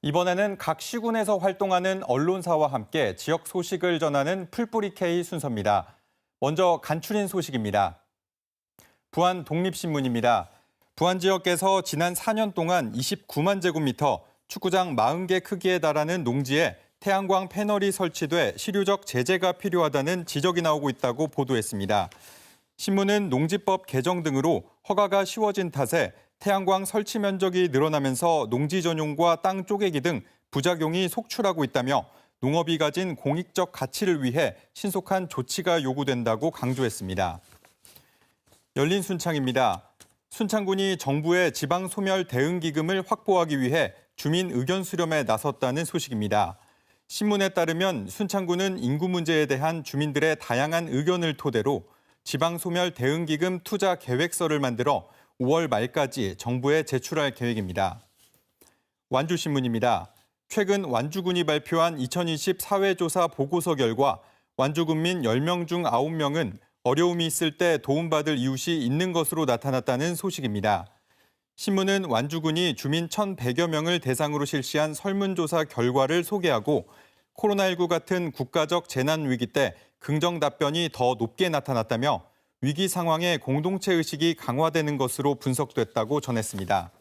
이번에는 각 시군에서 활동하는 언론사와 함께 지역 소식을 전하는 풀뿌리 K 순서입니다. 먼저 간추린 소식입니다. 부안 독립신문입니다. 부안 지역에서 지난 4년 동안 29만 제곱미터, 축구장 40개 크기에 달하는 농지에 태양광 패널이 설치돼 실효적 제재가 필요하다는 지적이 나오고 있다고 보도했습니다. 신문은 농지법 개정 등으로 허가가 쉬워진 탓에 태양광 설치 면적이 늘어나면서 농지 전용과 땅 쪼개기 등 부작용이 속출하고 있다며 농업이 가진 공익적 가치를 위해 신속한 조치가 요구된다고 강조했습니다. 열린 순창입니다. 순창군이 정부의 지방 소멸 대응 기금을 확보하기 위해 주민 의견 수렴에 나섰다는 소식입니다. 신문에 따르면 순창군은 인구 문제에 대한 주민들의 다양한 의견을 토대로 지방 소멸 대응 기금 투자 계획서를 만들어 5월 말까지 정부에 제출할 계획입니다. 완주신문입니다. 최근 완주군이 발표한 2020 사회조사 보고서 결과 완주군민 10명 중 9명은 어려움이 있을 때 도움받을 이웃이 있는 것으로 나타났다는 소식입니다. 신문은 완주군이 주민 1,100여 명을 대상으로 실시한 설문조사 결과를 소개하고 코로나19 같은 국가적 재난 위기 때 긍정 답변이 더 높게 나타났다며 위기 상황에 공동체 의식이 강화되는 것으로 분석됐다고 전했습니다.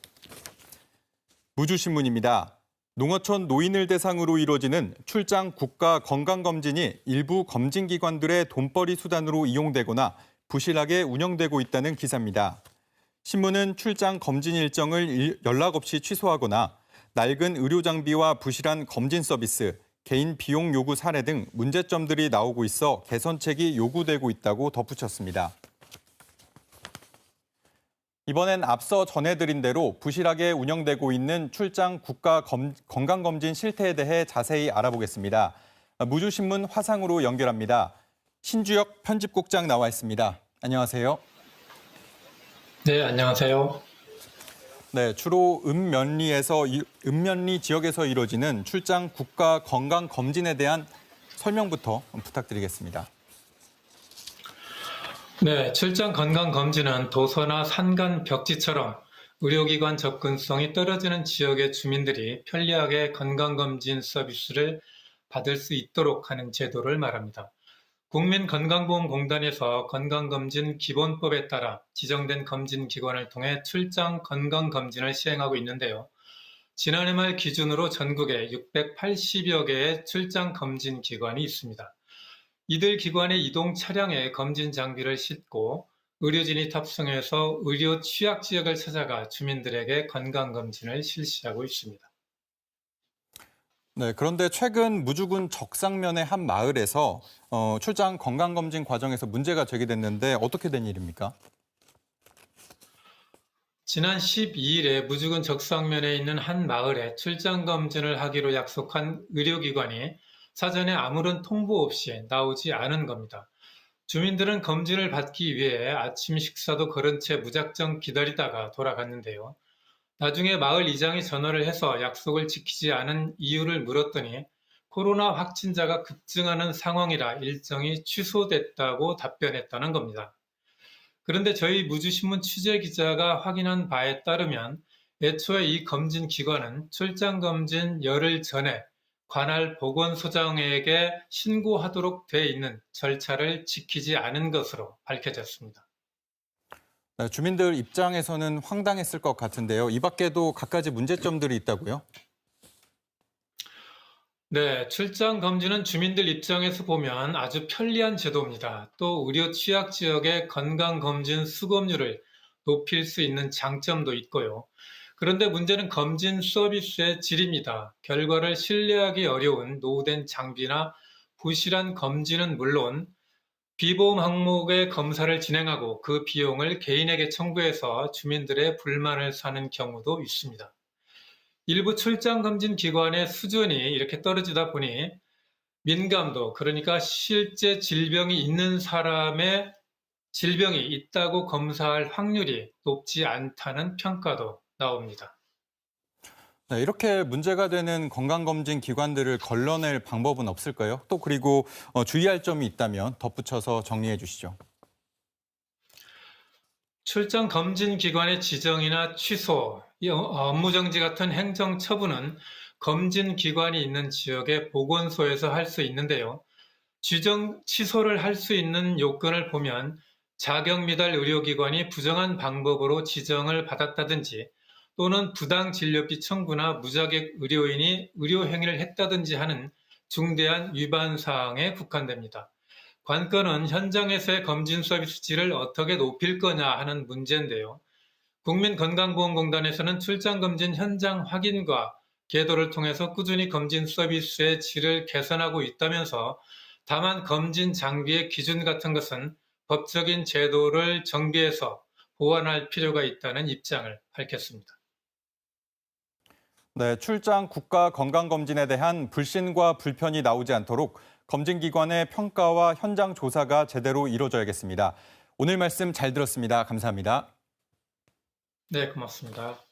무주신문입니다. 농어촌 노인을 대상으로 이루어지는 출장 국가 건강검진이 일부 검진기관들의 돈벌이 수단으로 이용되거나 부실하게 운영되고 있다는 기사입니다. 신문은 출장 검진 일정을 연락 없이 취소하거나 낡은 의료 장비와 부실한 검진 서비스, 개인 비용 요구 사례 등 문제점들이 나오고 있어 개선책이 요구되고 있다고 덧붙였습니다. 이번엔 앞서 전해드린 대로 부실하게 운영되고 있는 출장 국가 건강검진 실태에 대해 자세히 알아보겠습니다. 무주신문 화상으로 연결합니다. 신주혁 편집국장 나와 있습니다. 안녕하세요. 네, 안녕하세요. 네, 주로 읍면리 지역에서 이루어지는 출장 국가 건강 검진에 대한 설명부터 부탁드리겠습니다. 네, 출장 건강 검진은 도서나 산간 벽지처럼 의료기관 접근성이 떨어지는 지역의 주민들이 편리하게 건강검진 서비스를 받을 수 있도록 하는 제도를 말합니다. 국민건강보험공단에서 건강검진 기본법에 따라 지정된 검진기관을 통해 출장 건강검진을 시행하고 있는데요. 지난해 말 기준으로 전국에 680여 개의 출장 검진기관이 있습니다. 이들 기관의 이동 차량에 검진 장비를 싣고 의료진이 탑승해서 의료 취약 지역을 찾아가 주민들에게 건강검진을 실시하고 있습니다. 네, 그런데 최근 무주군 적상면의 한 마을에서 출장 건강검진 과정에서 문제가 제기됐는데 어떻게 된 일입니까? 지난 12일에 무주군 적상면에 있는 한 마을에 출장 검진을 하기로 약속한 의료기관이 사전에 아무런 통보 없이 나오지 않은 겁니다. 주민들은 검진을 받기 위해 아침 식사도 거른 채 무작정 기다리다가 돌아갔는데요. 나중에 마을 이장이 전화를 해서 약속을 지키지 않은 이유를 물었더니 코로나 확진자가 급증하는 상황이라 일정이 취소됐다고 답변했다는 겁니다. 그런데 저희 무주신문 취재기자가 확인한 바에 따르면 애초에 이 검진 기관은 출장 검진 열흘 전에 관할 보건소장에게 신고하도록 돼 있는 절차를 지키지 않은 것으로 밝혀졌습니다. 네, 주민들 입장에서는 황당했을 것 같은데요. 이 밖에도 갖가지 문제점들이 있다고요? 네, 출장 검진은 주민들 입장에서 보면 아주 편리한 제도입니다. 또 의료 취약 지역의 건강검진 수검률을 높일 수 있는 장점도 있고요. 그런데 문제는 검진 서비스의 질입니다. 결과를 신뢰하기 어려운 노후된 장비나 부실한 검진은 물론 비보험 항목의 검사를 진행하고 그 비용을 개인에게 청구해서 주민들의 불만을 사는 경우도 있습니다. 일부 출장 검진 기관의 수준이 이렇게 떨어지다 보니 민감도, 그러니까 실제 질병이 있는 사람의 질병이 있다고 검사할 확률이 높지 않다는 평가도 나옵니다. 네, 이렇게 문제가 되는 건강검진 기관들을 걸러낼 방법은 없을까요? 또 그리고 주의할 점이 있다면 덧붙여서 정리해 주시죠. 출장 검진 기관의 지정이나 취소, 업무정지 같은 행정 처분은 검진 기관이 있는 지역의 보건소에서 할 수 있는데요. 지정 취소를 할 수 있는 요건을 보면 자격 미달 의료기관이 부정한 방법으로 지정을 받았다든지 또는 부당 진료비 청구나 무자격 의료인이 의료 행위를 했다든지 하는 중대한 위반 사항에 국한됩니다. 관건은 현장에서의 검진 서비스 질을 어떻게 높일 거냐 하는 문제인데요. 국민건강보험공단에서는 출장검진 현장 확인과 계도를 통해서 꾸준히 검진 서비스의 질을 개선하고 있다면서 다만 검진 장비의 기준 같은 것은 법적인 제도를 정비해서 보완할 필요가 있다는 입장을 밝혔습니다. 네, 출장 국가 건강검진에 대한 불신과 불편이 나오지 않도록 검진기관의 평가와 현장 조사가 제대로 이루어져야겠습니다. 오늘 말씀 잘 들었습니다. 감사합니다. 네, 고맙습니다.